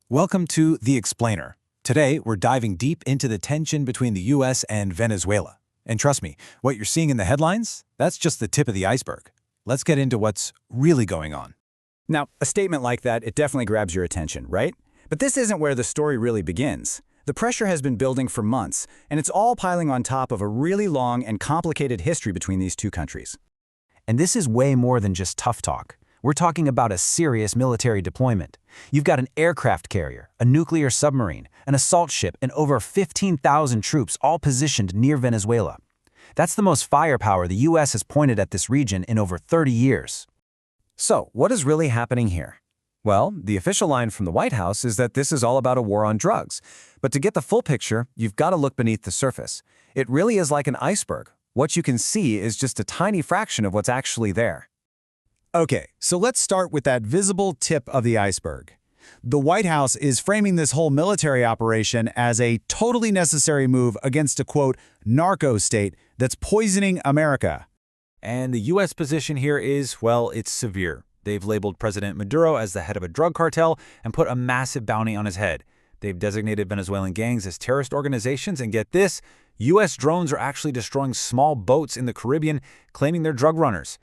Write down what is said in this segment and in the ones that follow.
Welcome to The Explainer. Today, we're diving deep into the tension between the US and Venezuela. And trust me, what you're seeing in the headlines, that's just the tip of the iceberg. Let's get into what's really going on. Now, a statement like that, it definitely grabs your attention, right? But this isn't where the story really begins. The pressure has been building for months, and it's all piling on top of a really long and complicated history between these two countries. And this is way more than just tough talk. We're talking about a serious military deployment. You've got an aircraft carrier, a nuclear submarine, an assault ship, and over 15,000 troops all positioned near Venezuela. That's the most firepower the US has pointed at this region in over 30 years. So, what is really happening here? Well, the official line from the White House is that this is all about a war on drugs. But to get the full picture, you've got to look beneath the surface. It really is like an iceberg. What you can see is just a tiny fraction of what's actually there. Okay, so let's start with that visible tip of the iceberg. The White House is framing this whole military operation as a totally necessary move against a, quote, narco-state that's poisoning America. And the U.S. position here is, well, it's severe. They've labeled President Maduro as the head of a drug cartel and put a massive bounty on his head. They've designated Venezuelan gangs as terrorist organizations, and get this, U.S. drones are actually destroying small boats in the Caribbean, claiming they're drug runners.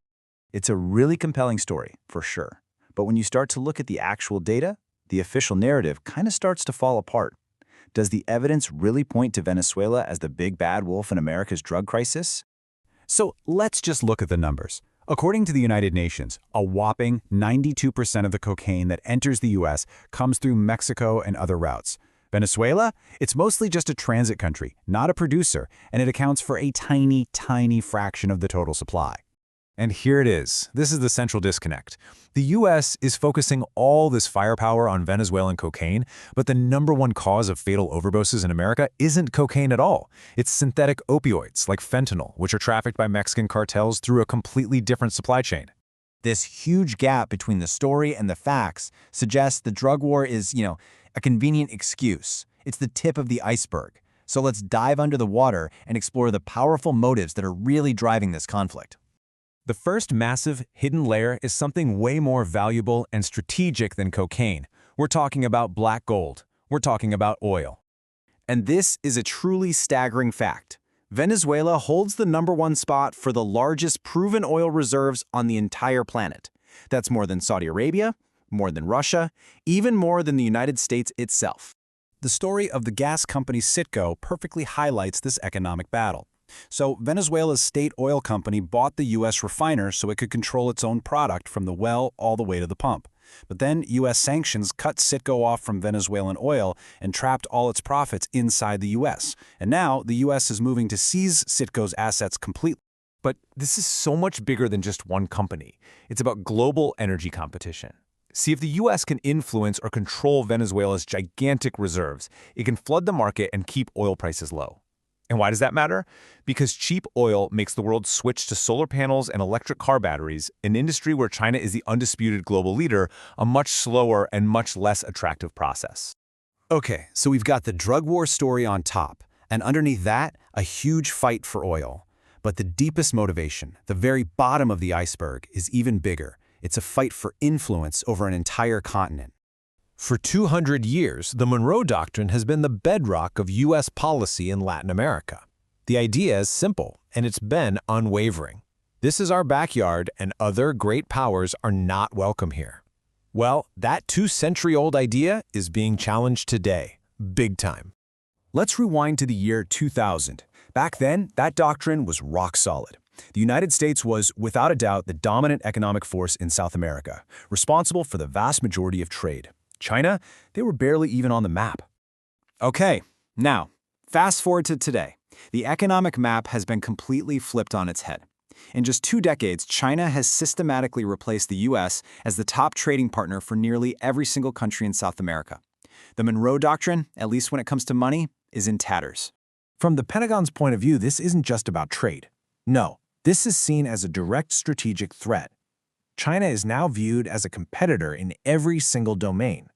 It's a really compelling story, for sure. But when you start to look at the actual data, the official narrative kind of starts to fall apart. Does the evidence really point to Venezuela as the big bad wolf in America's drug crisis? So let's just look at the numbers. According to the United Nations, a whopping 92% of the cocaine that enters the US comes through Mexico and other routes. Venezuela? It's mostly just a transit country, not a producer, and it accounts for a tiny, tiny fraction of the total supply. And here it is. This is the central disconnect. The U.S. is focusing all this firepower on Venezuelan cocaine, but the number one cause of fatal overdoses in America isn't cocaine at all. It's synthetic opioids like fentanyl, which are trafficked by Mexican cartels through a completely different supply chain. This huge gap between the story and the facts suggests the drug war is, a convenient excuse. It's the tip of the iceberg. So let's dive under the water and explore the powerful motives that are really driving this conflict. The first massive, hidden layer is something way more valuable and strategic than cocaine. We're talking about black gold. We're talking about oil. And this is a truly staggering fact. Venezuela holds the #1 spot for the largest proven oil reserves on the entire planet. That's more than Saudi Arabia, more than Russia, even more than the United States itself. The story of the gas company Citgo perfectly highlights this economic battle. So Venezuela's state oil company bought the U.S. refiner so it could control its own product from the well all the way to the pump. But then U.S. sanctions cut Citgo off from Venezuelan oil and trapped all its profits inside the U.S. And now the U.S. is moving to seize Citgo's assets completely. But this is so much bigger than just one company. It's about global energy competition. See, if the U.S. can influence or control Venezuela's gigantic reserves, it can flood the market and keep oil prices low. And why does that matter? Because cheap oil makes the world switch to solar panels and electric car batteries, an industry where China is the undisputed global leader, a much slower and much less attractive process. Okay, so we've got the drug war story on top, and underneath that, a huge fight for oil. But the deepest motivation, the very bottom of the iceberg, is even bigger. It's a fight for influence over an entire continent. For 200 years, the Monroe Doctrine has been the bedrock of U.S. policy in Latin America. The idea is simple, and it's been unwavering. This is our backyard, and other great powers are not welcome here. Well, that 2-century-old idea is being challenged today, big time. Let's rewind to the year 2000. Back then, that doctrine was rock solid. The United States was, without a doubt, the dominant economic force in South America, responsible for the vast majority of trade. China, they were barely even on the map. Okay, now, fast forward to today. The economic map has been completely flipped on its head. In just 2 decades, China has systematically replaced the U.S. as the top trading partner for nearly every single country in South America. The Monroe Doctrine, at least when it comes to money, is in tatters. From the Pentagon's point of view, this isn't just about trade. No, this is seen as a direct strategic threat. China is now viewed as a competitor in every single domain.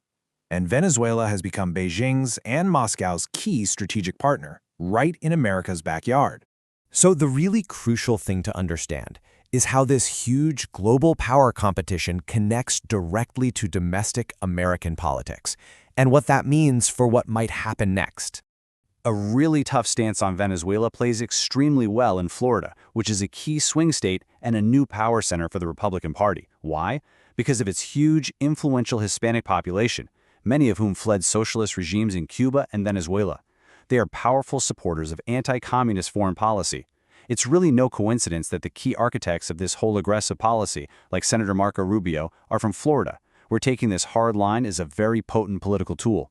And Venezuela has become Beijing's and Moscow's key strategic partner, right in America's backyard. So the really crucial thing to understand is how this huge global power competition connects directly to domestic American politics. and what that means for what might happen next. A really tough stance on Venezuela plays extremely well in Florida, which is a key swing state and a new power center for the Republican Party. Why? Because of its huge, influential Hispanic population, many of whom fled socialist regimes in Cuba and Venezuela. They are powerful supporters of anti-communist foreign policy. It's really no coincidence that the key architects of this whole aggressive policy, like Senator Marco Rubio, are from Florida, where taking this hard line is a very potent political tool.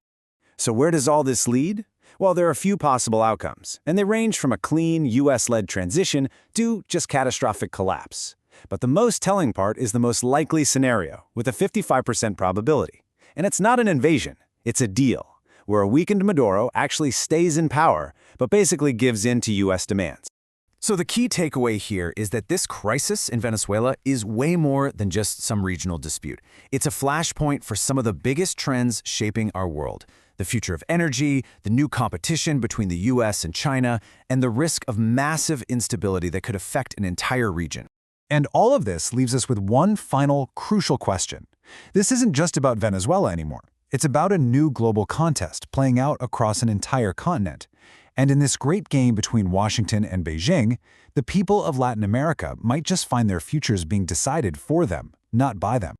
So where does all this lead? Well, there are a few possible outcomes, and they range from a clean, US-led transition to just catastrophic collapse. But the most telling part is the most likely scenario, with a 55% probability. And it's not an invasion, it's a deal, where a weakened Maduro actually stays in power, but basically gives in to US demands. So the key takeaway here is that this crisis in Venezuela is way more than just some regional dispute. It's a flashpoint for some of the biggest trends shaping our world. The future of energy, the new competition between the US and China, and the risk of massive instability that could affect an entire region. And all of this leaves us with one final crucial question. This isn't just about Venezuela anymore. It's about a new global contest playing out across an entire continent. And in this great game between Washington and Beijing, the people of Latin America might just find their futures being decided for them, not by them.